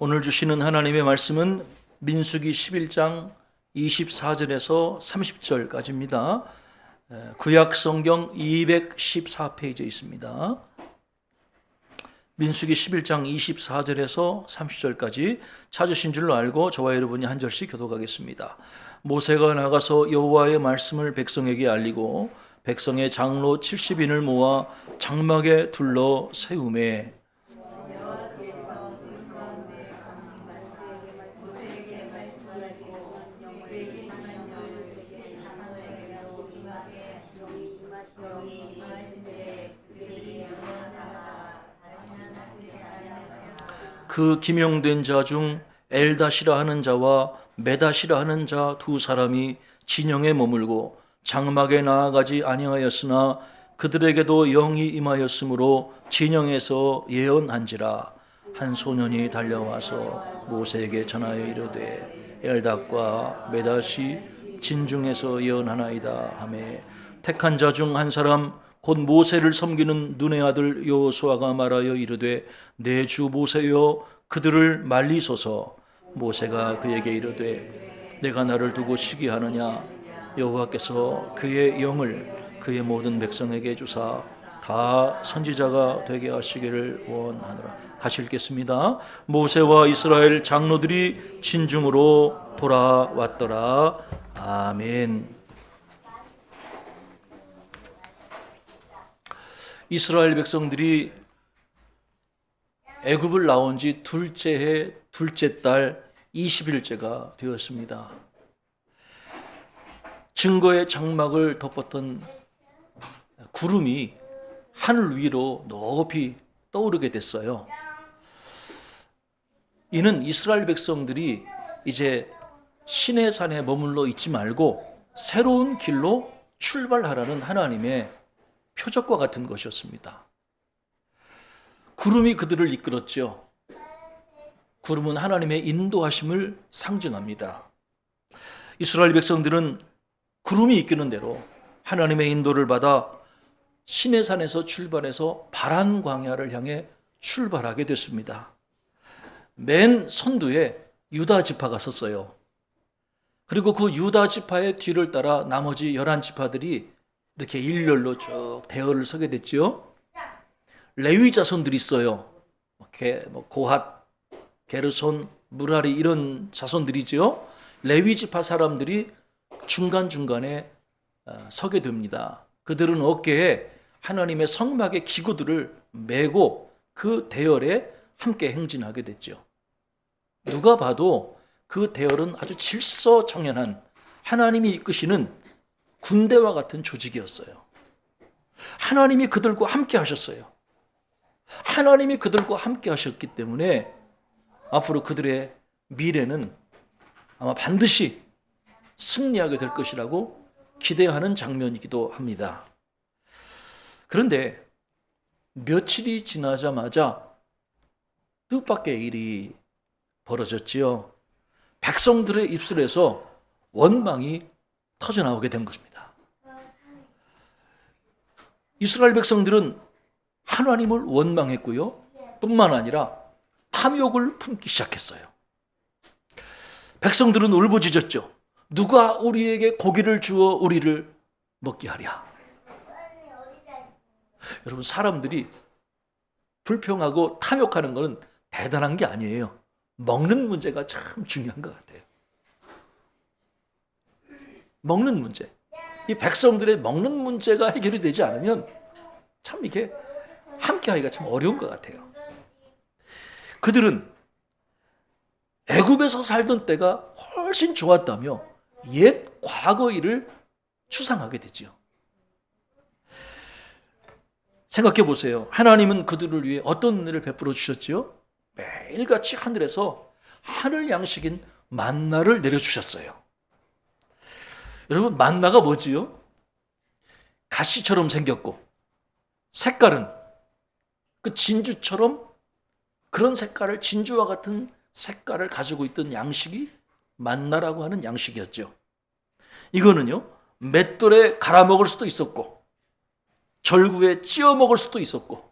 오늘 주시는 하나님의 말씀은 민수기 11장 24절에서 30절까지입니다. 구약 성경 214페이지에 있습니다. 민수기 11장 24절에서 30절까지 찾으신 줄로 알고 저와 여러분이 한 절씩 교독하겠습니다. 모세가 나가서 여호와의 말씀을 백성에게 알리고 백성의 장로 70인을 모아 장막에 둘러 세우매 그 기명된 자 중 엘닷이라 하는 자와 메닷이라 하는 자 두 사람이 진영에 머물고 장막에 나아가지 아니하였으나 그들에게도 영이 임하였으므로 진영에서 예언한지라. 한 소년이 달려와서 모세에게 전하여 이르되 엘닷과 메닷이 진중에서 예언하나이다 하매 택한 자 중 한 사람 곧 모세를 섬기는 눈의 아들 여호수아가 말하여 이르되 내 주 모세여 그들을 말리소서. 모세가 그에게 이르되 내가 나를 두고 시기하느냐. 여호와께서 그의 영을 그의 모든 백성에게 주사 다 선지자가 되게 하시기를 원하노라. 같이 읽겠습니다. 모세와 이스라엘 장로들이 진중으로 돌아왔더라. 아멘. 이스라엘 백성들이 애굽을 나온 지 둘째 해 둘째 달 20일째가 되었습니다. 증거의 장막을 덮었던 구름이 하늘 위로 높이 떠오르게 됐어요. 이는 이스라엘 백성들이 이제 시내산에 머물러 있지 말고 새로운 길로 출발하라는 하나님의 표적과 같은 것이었습니다. 구름이 그들을 이끌었죠. 구름은 하나님의 인도하심을 상징합니다. 이스라엘 백성들은 구름이 이끄는 대로 하나님의 인도를 받아 시내산에서 출발해서 바란 광야를 향해 출발하게 됐습니다. 맨 선두에 유다 지파가 섰어요. 그리고 그 유다 지파의 뒤를 따라 나머지 11지파들이 이렇게 일렬로 쭉 대열을 서게 됐죠. 레위 자손들이 있어요. 고핫, 게르손, 무라리 이런 자손들이죠. 레위 지파 사람들이 중간중간에 서게 됩니다. 그들은 어깨에 하나님의 성막의 기구들을 메고 그 대열에 함께 행진하게 됐죠. 누가 봐도 그 대열은 아주 질서정연한 하나님이 이끄시는 군대와 같은 조직이었어요. 하나님이 그들과 함께 하셨어요. 하나님이 그들과 함께 하셨기 때문에 앞으로 그들의 미래는 아마 반드시 승리하게 될 것이라고 기대하는 장면이기도 합니다. 그런데 며칠이 지나자마자 뜻밖의 일이 벌어졌지요. 백성들의 입술에서 원망이 터져나오게 된 것입니다. 이스라엘 백성들은 하나님을 원망했고요. 뿐만 아니라 탐욕을 품기 시작했어요. 백성들은 울부짖었죠. 누가 우리에게 고기를 주어 우리를 먹게 하랴. 여러분, 사람들이 불평하고 탐욕하는 것은 대단한 게 아니에요. 먹는 문제가 참 중요한 것 같아요. 먹는 문제. 이 백성들의 먹는 문제가 해결이 되지 않으면 참 이게 함께 하기가 참 어려운 것 같아요. 그들은 애굽에서 살던 때가 훨씬 좋았다며 옛 과거 일을 추상하게 되지요. 생각해 보세요. 하나님은 그들을 위해 어떤 은혜를 베풀어 주셨지요? 매일같이 하늘에서 하늘 양식인 만나를 내려주셨어요. 여러분, 만나가 뭐지요? 가시처럼 생겼고 색깔은 그 진주처럼 그런 색깔을, 진주와 같은 색깔을 가지고 있던 양식이 만나라고 하는 양식이었죠. 이거는요, 맷돌에 갈아 먹을 수도 있었고 절구에 찧어 먹을 수도 있었고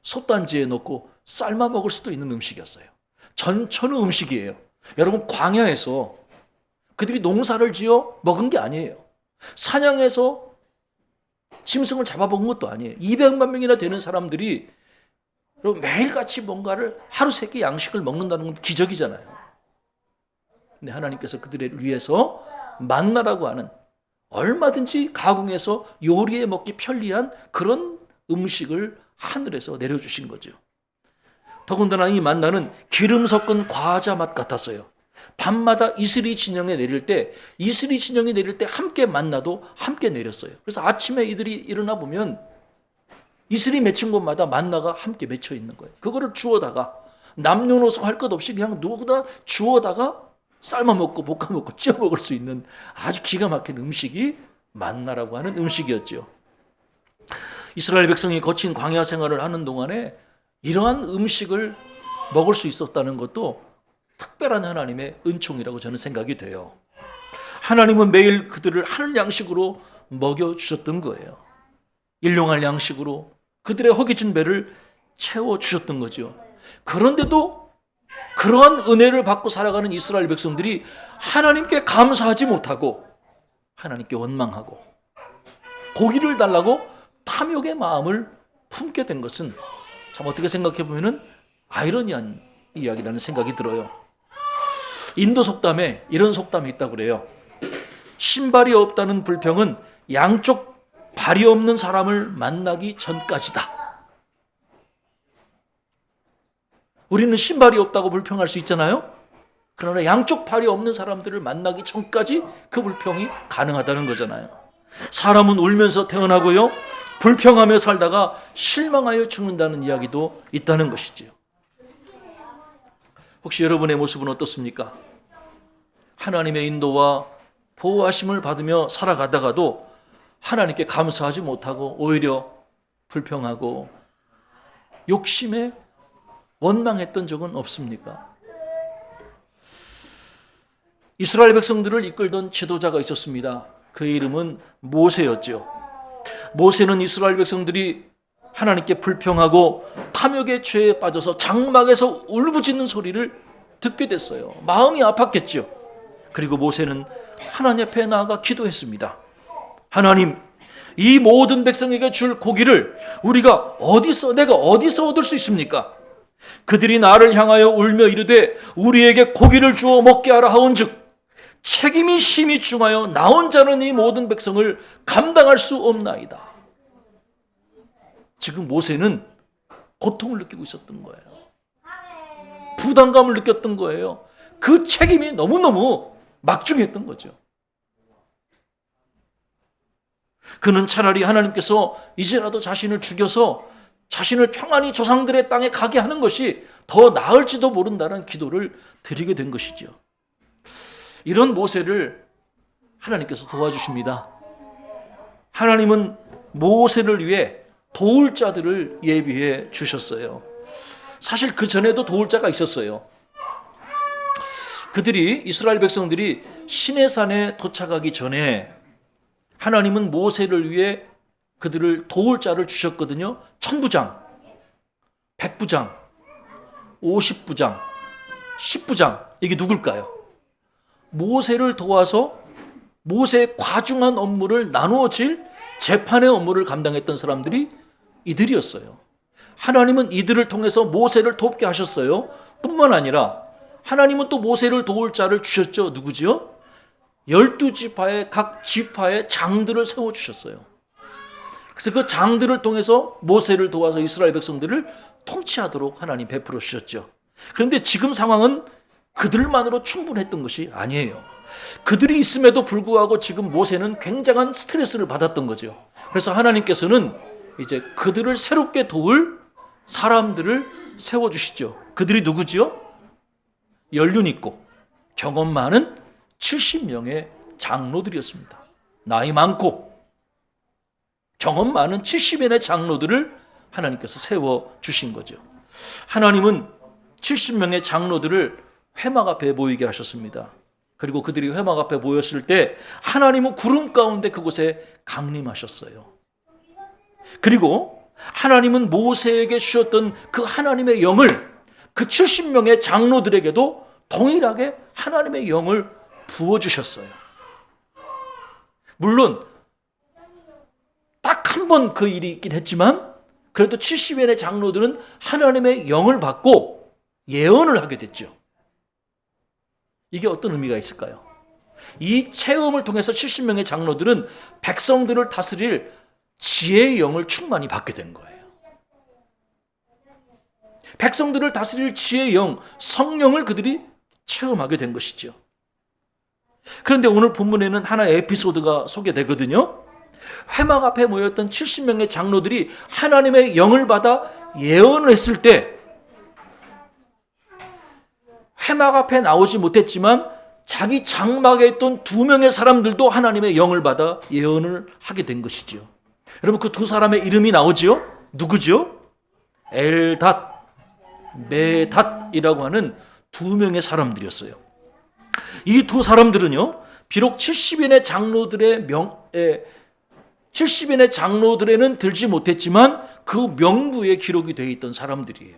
솥단지에 넣고 삶아 먹을 수도 있는 음식이었어요. 전천후 음식이에요. 여러분, 광야에서 그들이 농사를 지어 먹은 게 아니에요. 사냥해서 짐승을 잡아먹은 것도 아니에요. 200만 명이나 되는 사람들이 매일같이 뭔가를 하루 세 끼 양식을 먹는다는 건 기적이잖아요. 근데 하나님께서 그들을 위해서 만나라고 하는, 얼마든지 가공해서 요리해 먹기 편리한 그런 음식을 하늘에서 내려주신 거죠. 더군다나 이 만나는 기름 섞은 과자 맛 같았어요. 밤마다 이슬이 진영에 내릴 때, 함께 만나도 함께 내렸어요. 그래서 아침에 이들이 일어나 보면 이슬이 맺힌 곳마다 만나가 함께 맺혀 있는 거예요. 그거를 주워다가 남녀노소 할 것 없이 그냥 누구나 주워다가 삶아 먹고 볶아 먹고 찌어 먹을 수 있는 아주 기가 막힌 음식이 만나라고 하는 음식이었죠. 이스라엘 백성이 거친 광야 생활을 하는 동안에 이러한 음식을 먹을 수 있었다는 것도 특별한 하나님의 은총이라고 저는 생각이 돼요. 하나님은 매일 그들을 하늘 양식으로 먹여주셨던 거예요. 일용할 양식으로 그들의 허기진 배를 채워주셨던 거죠. 그런데도 그러한 은혜를 받고 살아가는 이스라엘 백성들이 하나님께 감사하지 못하고 하나님께 원망하고 고기를 달라고 탐욕의 마음을 품게 된 것은 참 어떻게 생각해 보면 아이러니한 이야기라는 생각이 들어요. 인도 속담에 이런 속담이 있다고 그래요. 신발이 없다는 불평은 양쪽 발이 없는 사람을 만나기 전까지다. 우리는 신발이 없다고 불평할 수 있잖아요. 그러나 양쪽 발이 없는 사람들을 만나기 전까지 그 불평이 가능하다는 거잖아요. 사람은 울면서 태어나고요, 불평하며 살다가 실망하여 죽는다는 이야기도 있다는 것이지요. 혹시 여러분의 모습은 어떻습니까? 하나님의 인도와 보호하심을 받으며 살아가다가도 하나님께 감사하지 못하고 오히려 불평하고 욕심에 원망했던 적은 없습니까? 이스라엘 백성들을 이끌던 지도자가 있었습니다. 그의 이름은 모세였죠. 모세는 이스라엘 백성들이 하나님께 불평하고 탐욕의 죄에 빠져서 장막에서 울부짖는 소리를 듣게 됐어요. 마음이 아팠겠죠. 그리고 모세는 하나님 앞에 나아가 기도했습니다. 하나님, 이 모든 백성에게 줄 고기를 내가 어디서 얻을 수 있습니까? 그들이 나를 향하여 울며 이르되 우리에게 고기를 주어 먹게 하라 하온즉 책임이 심히 중하여 나 혼자는 이 모든 백성을 감당할 수 없나이다. 지금 모세는 고통을 느끼고 있었던 거예요. 부담감을 느꼈던 거예요. 그 책임이 너무너무 막중했던 거죠. 그는 차라리 하나님께서 이제라도 자신을 죽여서 자신을 평안히 조상들의 땅에 가게 하는 것이 더 나을지도 모른다는 기도를 드리게 된 것이죠. 이런 모세를 하나님께서 도와주십니다. 하나님은 모세를 위해 도울 자들을 예비해 주셨어요. 사실 그 전에도 도울 자가 있었어요. 이스라엘 백성들이 시내산에 도착하기 전에 하나님은 모세를 위해 그들을 도울 자를 주셨거든요. 1000부장, 100부장, 50부장, 10부장. 이게 누굴까요? 모세를 도와서 모세의 과중한 업무를 나누어질 재판의 업무를 감당했던 사람들이 이들이었어요. 하나님은 이들을 통해서 모세를 돕게 하셨어요. 뿐만 아니라 하나님은 또 모세를 도울 자를 주셨죠. 누구지요? 12지파의 각 지파의 장들을 세워주셨어요. 그래서 그 장들을 통해서 모세를 도와서 이스라엘 백성들을 통치하도록 하나님 베풀어 주셨죠. 그런데 지금 상황은 그들만으로 충분했던 것이 아니에요. 그들이 있음에도 불구하고 지금 모세는 굉장한 스트레스를 받았던 거죠. 그래서 하나님께서는 이제 그들을 새롭게 도울 사람들을 세워주시죠. 그들이 누구지요? 연륜 있고 경험 많은 70명의 장로들이었습니다. 나이 많고 경험 많은 70명의 장로들을 하나님께서 세워주신 거죠. 하나님은 70명의 장로들을 회막 앞에 모이게 하셨습니다. 그리고 그들이 회막 앞에 모였을 때 하나님은 구름 가운데 그곳에 강림하셨어요. 그리고 하나님은 모세에게 주셨던 그 하나님의 영을 그 70명의 장로들에게도 동일하게 하나님의 영을 부어주셨어요. 물론 딱 한 번 그 일이 있긴 했지만 그래도 70명의 장로들은 하나님의 영을 받고 예언을 하게 됐죠. 이게 어떤 의미가 있을까요? 이 체험을 통해서 70명의 장로들은 백성들을 다스릴 지혜의 영을 충만히 받게 된 거예요. 백성들을 다스릴 지혜의 영, 성령을 그들이 체험하게 된 것이죠. 그런데 오늘 본문에는 하나의 에피소드가 소개되거든요. 회막 앞에 모였던 70명의 장로들이 하나님의 영을 받아 예언을 했을 때 회막 앞에 나오지 못했지만 자기 장막에 있던 2명의 사람들도 하나님의 영을 받아 예언을 하게 된 것이지요. 여러분, 그 두 사람의 이름이 나오지요? 누구죠? 엘닷, 메닷이라고 하는 2명의 사람들이었어요. 이 두 사람들은요, 비록 70인의 장로들에는 들지 못했지만 그 명부에 기록이 되어 있던 사람들이에요.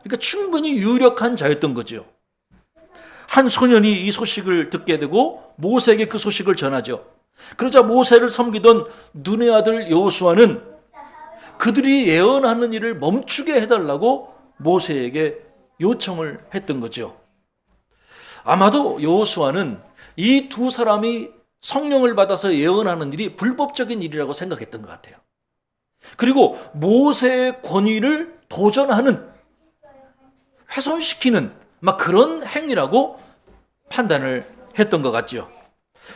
그러니까 충분히 유력한 자였던 거죠. 한 소년이 이 소식을 듣게 되고 모세에게 그 소식을 전하죠. 그러자 모세를 섬기던 눈의 아들 여호수아는 그들이 예언하는 일을 멈추게 해달라고 모세에게 요청을 했던 거죠. 아마도 여호수아는 이 두 사람이 성령을 받아서 예언하는 일이 불법적인 일이라고 생각했던 것 같아요. 그리고 모세의 권위를 도전하는, 훼손시키는 막 그런 행위라고 판단을 했던 것 같죠.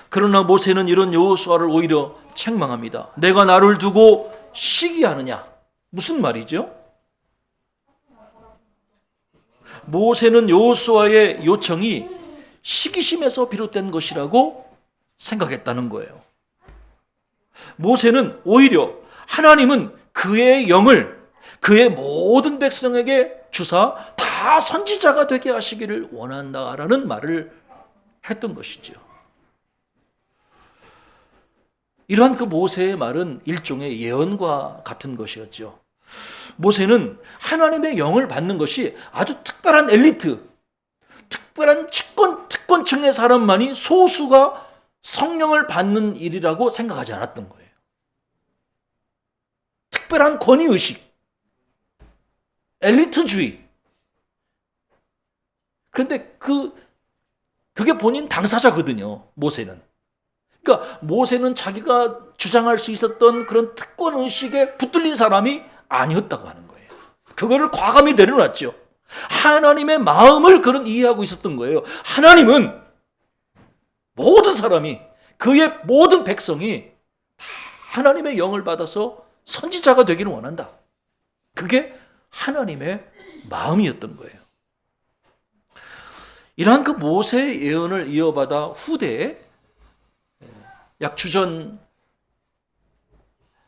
그러나 모세는 이런 여호수아를 오히려 책망합니다. 내가 나를 두고 시기하느냐? 무슨 말이죠? 모세는 여호수아의 요청이 시기심에서 비롯된 것이라고 생각했다는 거예요. 모세는 오히려 하나님은 그의 영을 그의 모든 백성에게 주사 다 선지자가 되게 하시기를 원한다라는 말을 했던 것이죠. 이러한 그 모세의 말은 일종의 예언과 같은 것이었죠. 모세는 하나님의 영을 받는 것이 아주 특별한 엘리트, 특별한 특권층의 사람만이 소수가 성령을 받는 일이라고 생각하지 않았던 거예요. 특별한 권위의식, 엘리트주의. 그런데 그게 본인 당사자거든요, 모세는. 그러니까 모세는 자기가 주장할 수 있었던 그런 특권의식에 붙들린 사람이 아니었다고 하는 거예요. 그거를 과감히 내려놨죠. 하나님의 마음을 그런 이해하고 있었던 거예요. 하나님은 모든 사람이, 그의 모든 백성이 다 하나님의 영을 받아서 선지자가 되기를 원한다. 그게 하나님의 마음이었던 거예요. 이러한 그 모세의 예언을 이어받아 후대에 약 주전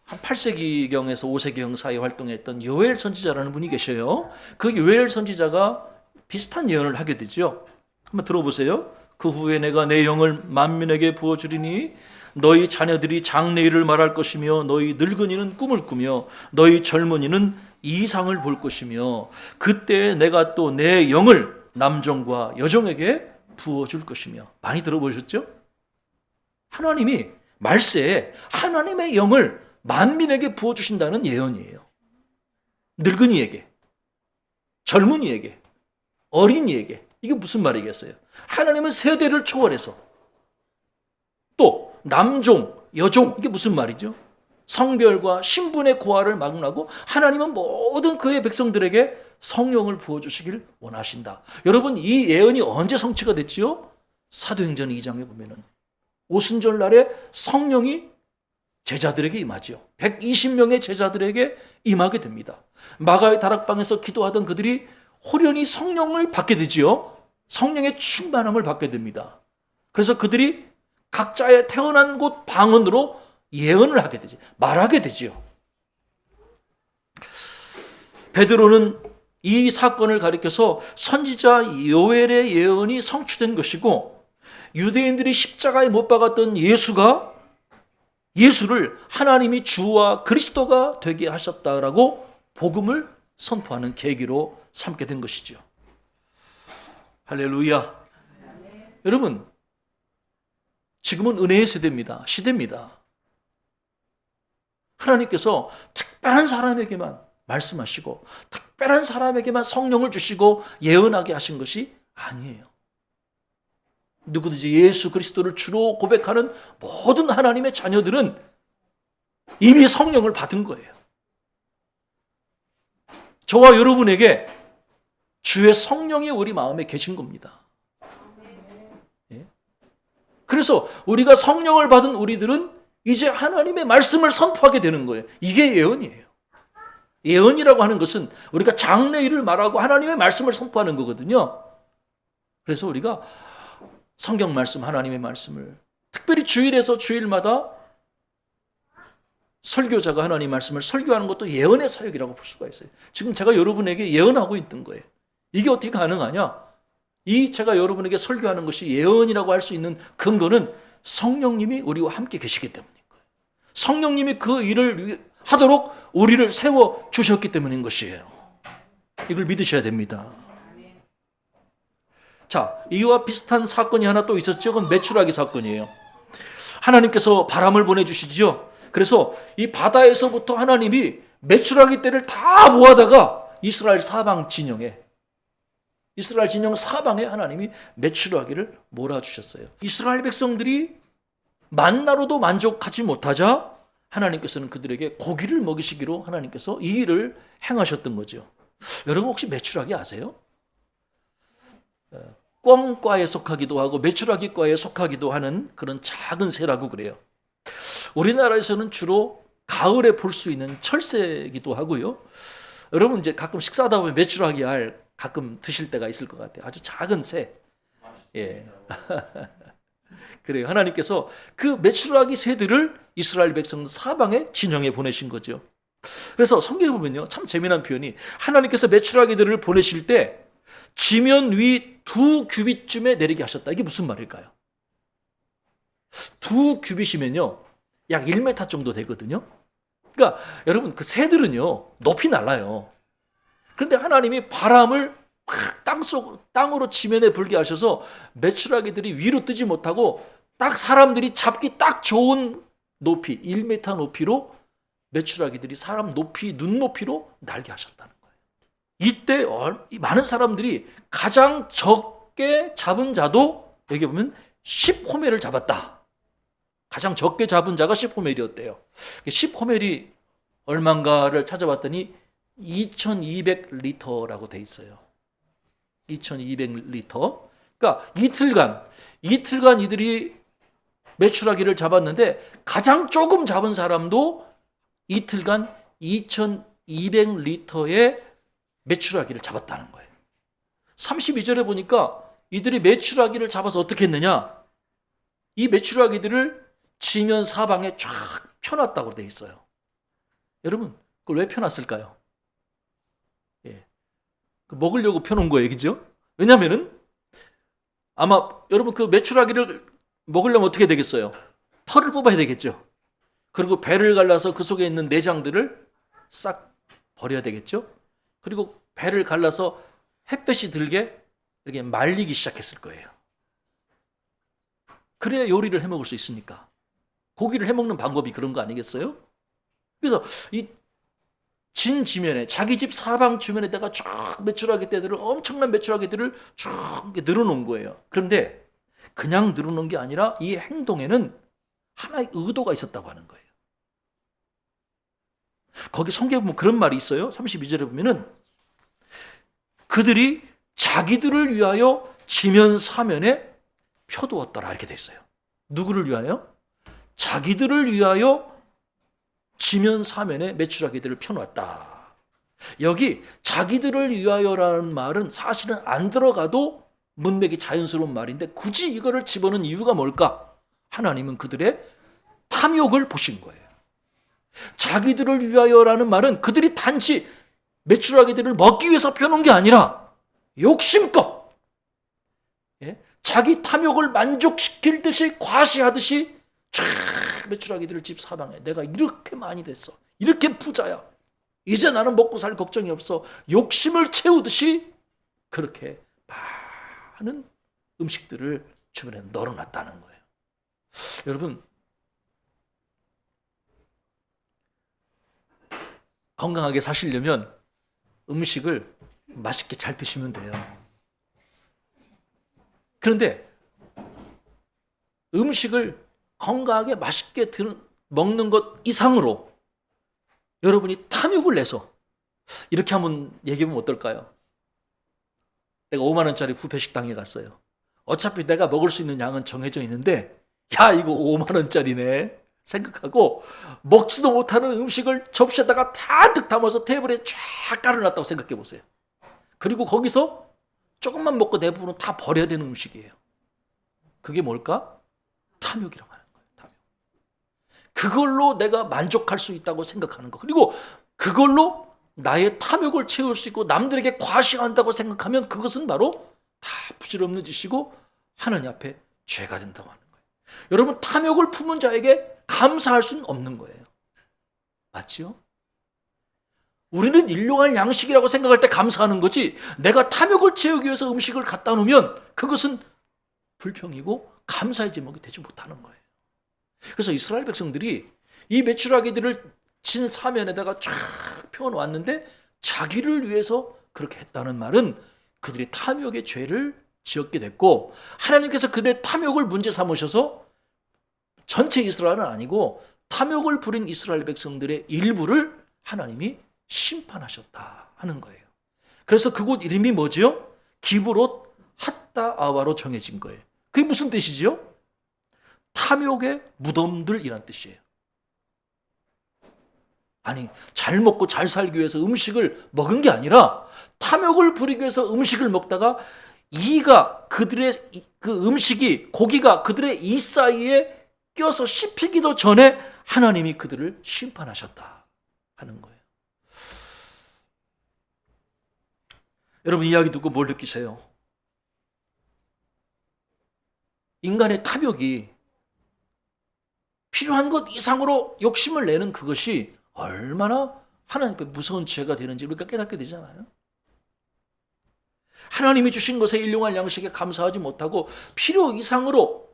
한 8세기경에서 5세기경 사이에 활동했던 요엘 선지자라는 분이 계셔요. 그 요엘 선지자가 비슷한 예언을 하게 되죠. 한번 들어보세요. 그 후에 내가 내 영을 만민에게 부어주리니 너희 자녀들이 장래일을 말할 것이며 너희 늙은이는 꿈을 꾸며 너희 젊은이는 이상을 볼 것이며 그때 내가 또 내 영을 남종과 여종에게 부어줄 것이며. 많이 들어보셨죠? 하나님이 말세에 하나님의 영을 만민에게 부어주신다는 예언이에요. 늙은이에게, 젊은이에게, 어린이에게. 이게 무슨 말이겠어요? 하나님은 세대를 초월해서 또 남종, 여종, 이게 무슨 말이죠? 성별과 신분의 고하를 막론하고 하나님은 모든 그의 백성들에게 성령을 부어주시길 원하신다. 여러분, 이 예언이 언제 성취가 됐지요? 사도행전 2장에 보면은 오순절 날에 성령이 제자들에게 임하지요. 120명의 제자들에게 임하게 됩니다. 마가의 다락방에서 기도하던 그들이 호련히 성령을 받게 되지요. 성령의 충만함을 받게 됩니다. 그래서 그들이 각자의 태어난 곳 방언으로 예언을 하게 되지, 말하게 되지요. 베드로는 이 사건을 가리켜서 선지자 요엘의 예언이 성취된 것이고 유대인들이 십자가에 못 박았던 예수를 하나님이 주와 그리스도가 되게 하셨다라고 복음을 선포하는 계기로 삼게 된 것이죠. 할렐루야. 여러분, 지금은 은혜의 시대입니다. 하나님께서 특별한 사람에게만 말씀하시고 특별한 사람에게만 성령을 주시고 예언하게 하신 것이 아니에요. 누구든지 예수 그리스도를 주로 고백하는 모든 하나님의 자녀들은 이미 성령을 받은 거예요. 저와 여러분에게 주의 성령이 우리 마음에 계신 겁니다. 그래서 우리가 성령을 받은 우리들은 이제 하나님의 말씀을 선포하게 되는 거예요. 이게 예언이에요. 예언이라고 하는 것은 우리가 장래일을 말하고 하나님의 말씀을 선포하는 거거든요. 그래서 우리가 성경 말씀, 하나님의 말씀을 특별히 주일에서 주일마다 설교자가 하나님의 말씀을 설교하는 것도 예언의 사역이라고 볼 수가 있어요. 지금 제가 여러분에게 예언하고 있던 거예요. 이게 어떻게 가능하냐? 이 제가 여러분에게 설교하는 것이 예언이라고 할 수 있는 근거는 성령님이 우리와 함께 계시기 때문인 거예요. 성령님이 그 일을 하도록 우리를 세워 주셨기 때문인 것이에요. 이걸 믿으셔야 됩니다. 자, 이와 비슷한 사건이 하나 또 있었죠. 그건 메추라기 사건이에요. 하나님께서 바람을 보내주시지요. 그래서 이 바다에서부터 하나님이 메추라기 떼를 다 모아다가 이스라엘 진영 사방에 하나님이 메추라기를 몰아주셨어요. 이스라엘 백성들이 만나로도 만족하지 못하자 하나님께서는 그들에게 고기를 먹이시기로 하나님께서 이 일을 행하셨던 거죠. 여러분 혹시 메추라기 아세요? 꿩과에 속하기도 하고 메추라기과에 속하기도 하는 그런 작은 새라고 그래요. 우리나라에서는 주로 가을에 볼 수 있는 철새이기도 하고요. 여러분 이제 가끔 식사하다 보면 메추라기 알 가끔 드실 때가 있을 것 같아요. 아주 작은 새. 예. 그래요. 하나님께서 그 메추라기 새들을 이스라엘 백성 사방에 진영에 보내신 거죠. 그래서 성경에 보면요, 참 재미난 표현이 하나님께서 메추라기들을 보내실 때 지면 위 2규빗쯤에 내리게 하셨다. 이게 무슨 말일까요? 2규빗이면요, 약 1m 정도 되거든요. 그러니까 여러분 그 새들은요 높이 날아요. 그런데 하나님이 바람을 막 땅으로 지면에 불게 하셔서 메추라기들이 위로 뜨지 못하고 딱 사람들이 잡기 딱 좋은 높이 1m 높이로 메추라기들이 사람 높이 눈높이로 날게 하셨다는 거예요. 이때 많은 사람들이 가장 적게 잡은 자도 여기 보면 10호멜을 잡았다. 가장 적게 잡은 자가 10호멜이었대요. 10호멜이 얼마인가를 찾아봤더니 2200리터라고 돼 있어요. 2200리터. 그러니까 이틀간 이들이 메추라기를 잡았는데 가장 조금 잡은 사람도 이틀간 2200리터의 메추라기를 잡았다는 거예요. 32절에 보니까 이들이 메추라기를 잡아서 어떻게 했느냐? 이 메추라기들을 지면 사방에 쫙 펴놨다고 돼 있어요. 여러분, 그걸 왜 펴놨을까요? 먹으려고 펴놓은 거예요, 그죠? 왜냐면은 아마 여러분 그 메추라기를 먹으려면 어떻게 되겠어요? 털을 뽑아야 되겠죠. 그리고 배를 갈라서 그 속에 있는 내장들을 싹 버려야 되겠죠. 그리고 배를 갈라서 햇볕이 들게 이렇게 말리기 시작했을 거예요. 그래야 요리를 해 먹을 수 있으니까. 고기를 해 먹는 방법이 그런 거 아니겠어요? 그래서 이 진 지면에 자기 집 사방 주변에다가 쫙 메추라기 떼들을 엄청난 메추라기들을 쭉 늘어놓은 거예요. 그런데 그냥 늘어놓은 게 아니라 이 행동에는 하나의 의도가 있었다고 하는 거예요. 거기 성경에 보면 그런 말이 있어요. 32절에 보면은 그들이 자기들을 위하여 지면 사면에 펴두었더라 이렇게 돼 있어요. 누구를 위하여? 자기들을 위하여 지면 사면에 메추라기들을 펴놓았다. 여기 자기들을 위하여라는 말은 사실은 안 들어가도 문맥이 자연스러운 말인데 굳이 이거를 집어넣은 이유가 뭘까? 하나님은 그들의 탐욕을 보신 거예요. 자기들을 위하여라는 말은 그들이 단지 메추라기들을 먹기 위해서 펴놓은 게 아니라 욕심껏 자기 탐욕을 만족시킬 듯이 과시하듯이 쫙 메추라기들을 집 사방에 내가 이렇게 많이 됐어. 이렇게 부자야. 이제 나는 먹고 살 걱정이 없어. 욕심을 채우듯이 그렇게 많은 음식들을 주변에 널어놨다는 거예요. 여러분, 건강하게 사시려면 음식을 맛있게 잘 드시면 돼요. 그런데 음식을 건강하게 맛있게 먹는 것 이상으로 여러분이 탐욕을 내서 이렇게 한번 얘기해보면 어떨까요? 내가 5만 원짜리 뷔페 식당에 갔어요. 어차피 내가 먹을 수 있는 양은 정해져 있는데 야, 이거 5만 원짜리네 생각하고 먹지도 못하는 음식을 접시에다가 잔뜩 담아서 테이블에 쫙 깔아놨다고 생각해 보세요. 그리고 거기서 조금만 먹고 대부분은 다 버려야 되는 음식이에요. 그게 뭘까? 탐욕이라고 하는 거예요. 탐욕. 그걸로 내가 만족할 수 있다고 생각하는 거. 그리고 그걸로 나의 탐욕을 채울 수 있고 남들에게 과시한다고 생각하면 그것은 바로 다 부질없는 짓이고 하나님 앞에 죄가 된다고 하는 거예요. 여러분, 탐욕을 품은 자에게 감사할 수는 없는 거예요. 맞지요? 우리는 일용할 양식이라고 생각할 때 감사하는 거지, 내가 탐욕을 채우기 위해서 음식을 갖다 놓으면 그것은 불평이고 감사의 제목이 되지 못하는 거예요. 그래서 이스라엘 백성들이 이 메추라기들을 진 사면에다가 쫙 펴놓았는데 자기를 위해서 그렇게 했다는 말은 그들이 탐욕의 죄를 지었게 됐고, 하나님께서 그들의 탐욕을 문제 삼으셔서 전체 이스라엘은 아니고 탐욕을 부린 이스라엘 백성들의 일부를 하나님이 심판하셨다 하는 거예요. 그래서 그곳 이름이 뭐지요? 기브롯 핫다아와로 정해진 거예요. 그게 무슨 뜻이지요? 탐욕의 무덤들이란 뜻이에요. 아니, 잘 먹고 잘 살기 위해서 음식을 먹은 게 아니라 탐욕을 부리기 위해서 음식을 먹다가 이가 그들의 그 음식이, 고기가 그들의 이 사이에 껴서 씹히기도 전에 하나님이 그들을 심판하셨다 하는 거예요. 여러분, 이야기 듣고 뭘 느끼세요? 인간의 탐욕이 필요한 것 이상으로 욕심을 내는 그것이 얼마나 하나님 앞에 무서운 죄가 되는지 우리가 깨닫게 되잖아요. 하나님이 주신 것에 일용할 양식에 감사하지 못하고 필요 이상으로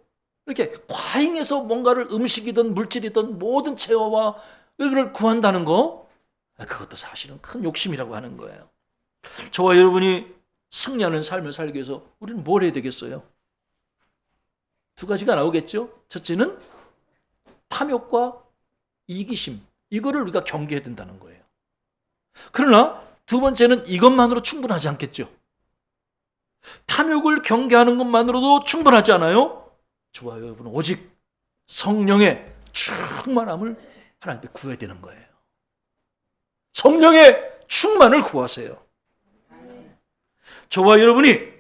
이렇게 과잉해서 뭔가를 음식이든 물질이든 모든 채워와 이걸 구한다는 거, 그것도 사실은 큰 욕심이라고 하는 거예요. 저와 여러분이 승리하는 삶을 살기 위해서 우리는 뭘 해야 되겠어요? 두 가지가 나오겠죠. 첫째는 탐욕과 이기심, 이거를 우리가 경계해야 된다는 거예요. 그러나 두 번째는 이것만으로 충분하지 않겠죠. 탐욕을 경계하는 것만으로도 충분하지 않아요. 저와 여러분은 오직 성령의 충만함을 하나님께 구해야 되는 거예요. 성령의 충만을 구하세요. 저와 여러분이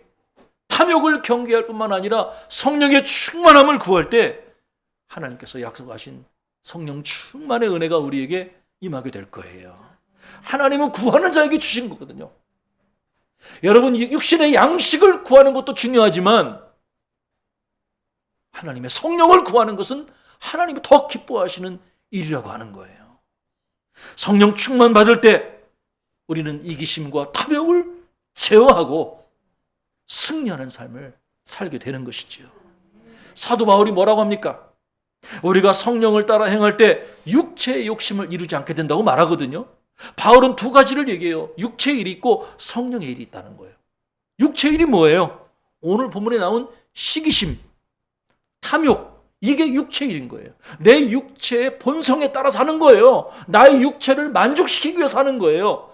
탐욕을 경계할 뿐만 아니라 성령의 충만함을 구할 때 하나님께서 약속하신 성령 충만의 은혜가 우리에게 임하게 될 거예요. 하나님은 구하는 자에게 주신 거거든요. 여러분, 육신의 양식을 구하는 것도 중요하지만 하나님의 성령을 구하는 것은 하나님이 더 기뻐하시는 일이라고 하는 거예요. 성령 충만 받을 때 우리는 이기심과 탐욕을 제어하고 승리하는 삶을 살게 되는 것이지요. 사도 바울이 뭐라고 합니까? 우리가 성령을 따라 행할 때 육체의 욕심을 이루지 않게 된다고 말하거든요. 바울은 두 가지를 얘기해요. 육체의 일이 있고 성령의 일이 있다는 거예요. 육체의 일이 뭐예요? 오늘 본문에 나온 시기심, 탐욕, 이게 육체의 일인 거예요. 내 육체의 본성에 따라 사는 거예요. 나의 육체를 만족시키기 위해 사는 거예요.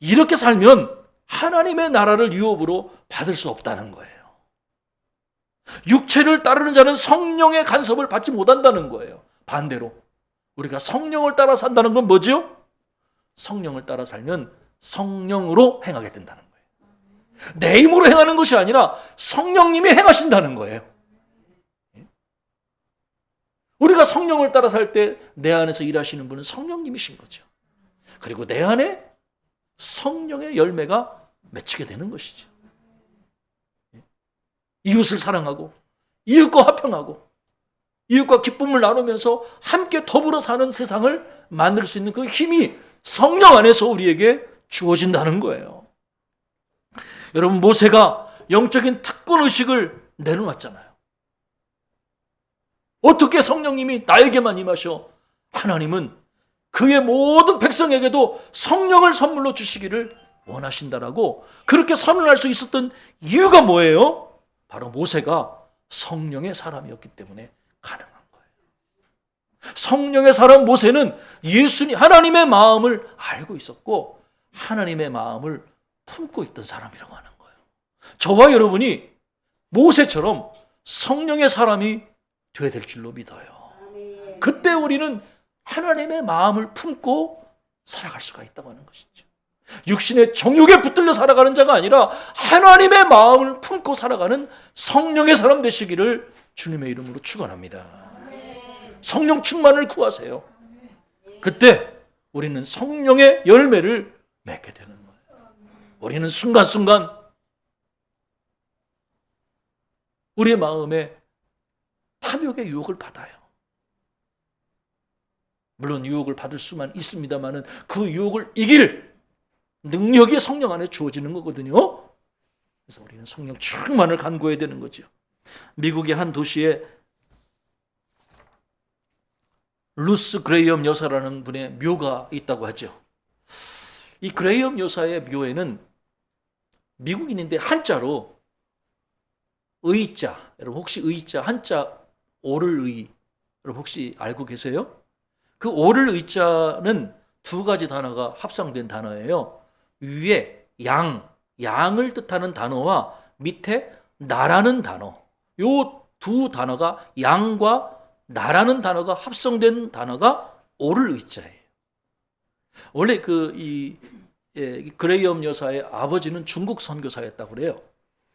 이렇게 살면 하나님의 나라를 유업으로 받을 수 없다는 거예요. 육체를 따르는 자는 성령의 간섭을 받지 못한다는 거예요. 반대로 우리가 성령을 따라 산다는 건 뭐죠? 성령을 따라 살면 성령으로 행하게 된다는 거예요. 내 힘으로 행하는 것이 아니라 성령님이 행하신다는 거예요. 우리가 성령을 따라 살 때 내 안에서 일하시는 분은 성령님이신 거죠. 그리고 내 안에 성령의 열매가 맺히게 되는 것이죠. 이웃을 사랑하고 이웃과 화평하고 이웃과 기쁨을 나누면서 함께 더불어 사는 세상을 만들 수 있는 그 힘이 성령 안에서 우리에게 주어진다는 거예요. 여러분, 모세가 영적인 특권의식을 내려놨잖아요. 어떻게 성령님이 나에게만 임하셔? 하나님은 그의 모든 백성에게도 성령을 선물로 주시기를 원하신다라고 그렇게 선언할 수 있었던 이유가 뭐예요? 바로 모세가 성령의 사람이었기 때문에 가능한 거예요. 성령의 사람 모세는 예수님, 하나님의 마음을 알고 있었고 하나님의 마음을 품고 있던 사람이라고 하는 거예요. 저와 여러분이 모세처럼 성령의 사람이 되어야 될 줄로 믿어요. 그때 우리는 하나님의 마음을 품고 살아갈 수가 있다고 하는 것이죠. 육신의 정욕에 붙들려 살아가는 자가 아니라 하나님의 마음을 품고 살아가는 성령의 사람 되시기를 주님의 이름으로 축원합니다. 성령 충만을 구하세요. 그때 우리는 성령의 열매를 맺게 되는 거예요. 우리는 순간순간 우리의 마음에 탐욕의 유혹을 받아요. 물론 유혹을 받을 수만 있습니다만 그 유혹을 이길 능력이 성령 안에 주어지는 거거든요. 그래서 우리는 성령 충만을 간구해야 되는 거죠. 미국의 한 도시에 루스 그레이엄 여사라는 분의 묘가 있다고 하죠. 이 그레이엄 여사의 묘에는 미국인인데 한자로 의자, 여러분 혹시 의자 한자 오를 의, 여러분 혹시 알고 계세요? 그 오를 의자는 두 가지 단어가 합성된 단어예요. 위에 양을 뜻하는 단어와 밑에 나라는 단어, 요 두 단어가 양과 나라는 단어가 합성된 단어가 오를 의자예요. 원래 그레이엄 여사의 아버지는 중국 선교사였다고 그래요.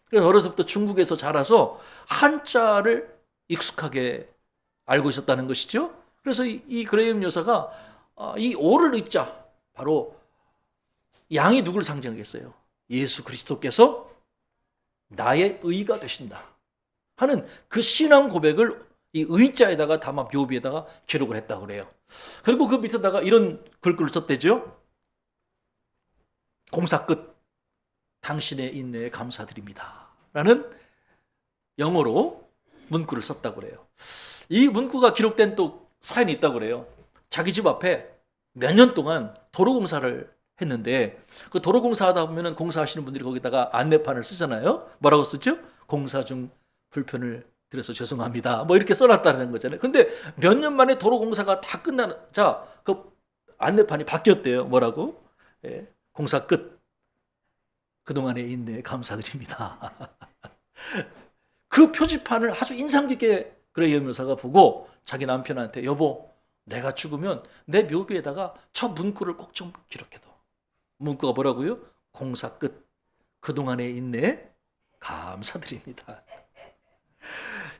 그래서 어려서부터 중국에서 자라서 한자를 익숙하게 알고 있었다는 것이죠. 그래서 이 그레이엄 여사가 이 오를 의자, 바로 양이 누구를 상징하겠어요? 예수 그리스도께서 나의 의가 되신다 하는 그 신앙 고백을 이 의자에다가 담아 묘비에다가 기록을 했다고 그래요. 그리고 그 밑에다가 이런 글귀를 썼대죠. 공사 끝, 당신의 인내에 감사드립니다 라는 영어로 문구를 썼다고 그래요. 이 문구가 기록된 또 사연이 있다고 그래요. 자기 집 앞에 몇 년 동안 도로공사를 했는데 그 도로공사 하다 보면 공사하시는 분들이 거기다가 안내판을 쓰잖아요. 뭐라고 쓰죠? 공사 중 불편을 드려서 죄송합니다. 뭐 이렇게 써놨다는 거잖아요. 근데 몇 년 만에 도로공사가 다 끝나자 그 안내판이 바뀌었대요. 뭐라고? 공사 끝. 그동안의 인내에 감사드립니다. 그 표지판을 아주 인상 깊게 그레이엄 여사가 보고 자기 남편한테 여보, 내가 죽으면 내 묘비에다가 저 문구를 꼭 좀 기록해둬. 문구가 뭐라고요? 공사 끝. 그동안의 인내에 감사드립니다.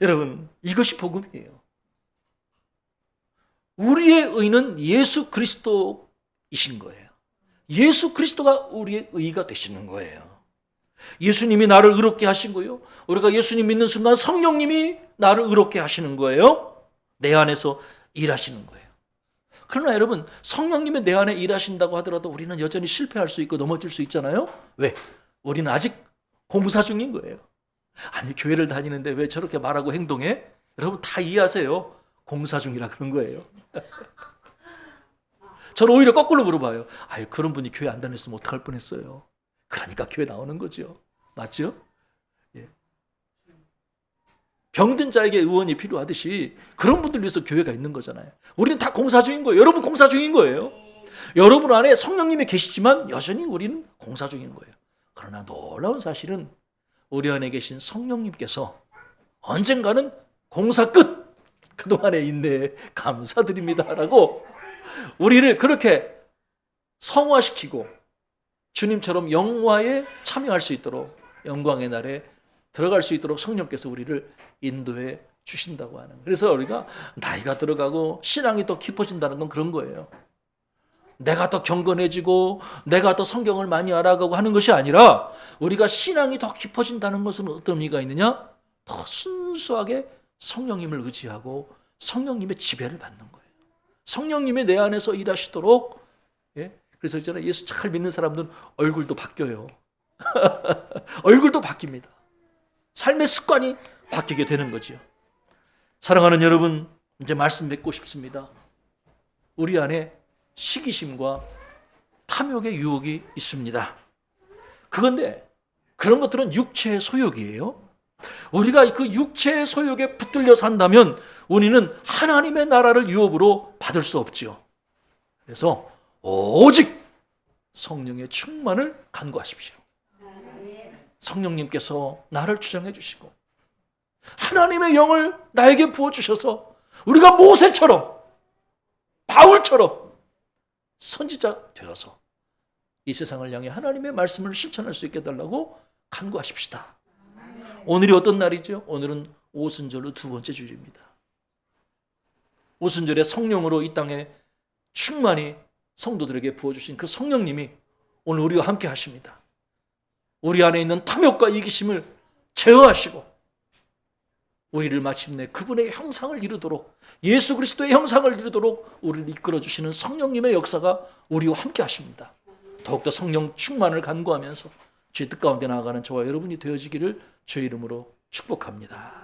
여러분, 이것이 복음이에요. 우리의 의는 예수 그리스도이신 거예요. 예수 그리스도가 우리의 의가 되시는 거예요. 예수님이 나를 의롭게 하신 거예요. 우리가 예수님 믿는 순간 성령님이 나를 의롭게 하시는 거예요. 내 안에서 일하시는 거예요. 그러나 여러분, 성령님이 내 안에 일하신다고 하더라도 우리는 여전히 실패할 수 있고 넘어질 수 있잖아요. 왜? 우리는 아직 공사 중인 거예요. 아니, 교회를 다니는데 왜 저렇게 말하고 행동해? 여러분 다 이해하세요. 공사 중이라 그런 거예요. 저는 오히려 거꾸로 물어봐요. 아유, 그런 분이 교회 안 다녔으면 어떡할 뻔했어요. 그러니까 교회 나오는 거죠. 맞죠? 예. 병든 자에게 의원이 필요하듯이 그런 분들 위해서 교회가 있는 거잖아요. 우리는 다 공사 중인 거예요. 여러분 공사 중인 거예요. 여러분 안에 성령님이 계시지만 여전히 우리는 공사 중인 거예요. 그러나 놀라운 사실은 우리 안에 계신 성령님께서 언젠가는 공사 끝! 그동안의 인내에 감사드립니다라고 우리를 그렇게 성화시키고 주님처럼 영화에 참여할 수 있도록, 영광의 날에 들어갈 수 있도록 성령께서 우리를 인도해 주신다고 하는 거예요. 그래서 우리가 나이가 들어가고 신앙이 더 깊어진다는 건 그런 거예요. 내가 더 경건해지고 내가 더 성경을 많이 알아가고 하는 것이 아니라 우리가 신앙이 더 깊어진다는 것은 어떤 의미가 있느냐? 더 순수하게 성령님을 의지하고 성령님의 지배를 받는 거예요. 성령님이 내 안에서 일하시도록 예? 그래서 있잖아요. 예수 잘 믿는 사람들은 얼굴도 바뀌어요. 얼굴도 바뀝니다. 삶의 습관이 바뀌게 되는 거지요. 사랑하는 여러분, 이제 말씀 맺고 싶습니다. 우리 안에 시기심과 탐욕의 유혹이 있습니다. 그런데 그런 것들은 육체의 소욕이에요. 우리가 그 육체의 소욕에 붙들려 산다면 우리는 하나님의 나라를 유업으로 받을 수 없지요. 그래서 오직 성령의 충만을 간구하십시오. 성령님께서 나를 주장해 주시고 하나님의 영을 나에게 부어주셔서 우리가 모세처럼 바울처럼 선지자 되어서 이 세상을 향해 하나님의 말씀을 실천할 수 있게 해달라고 간구하십시다. 오늘이 어떤 날이죠? 오늘은 오순절로 두 번째 주일입니다. 오순절에 성령으로 이 땅에 충만히 성도들에게 부어주신 그 성령님이 오늘 우리와 함께 하십니다. 우리 안에 있는 탐욕과 이기심을 제어하시고 우리를 마침내 그분의 형상을 이루도록, 예수 그리스도의 형상을 이루도록 우리를 이끌어주시는 성령님의 역사가 우리와 함께 하십니다. 더욱더 성령 충만을 간구하면서 죄 뜻 가운데 나아가는 저와 여러분이 되어지기를 주의 이름으로 축복합니다.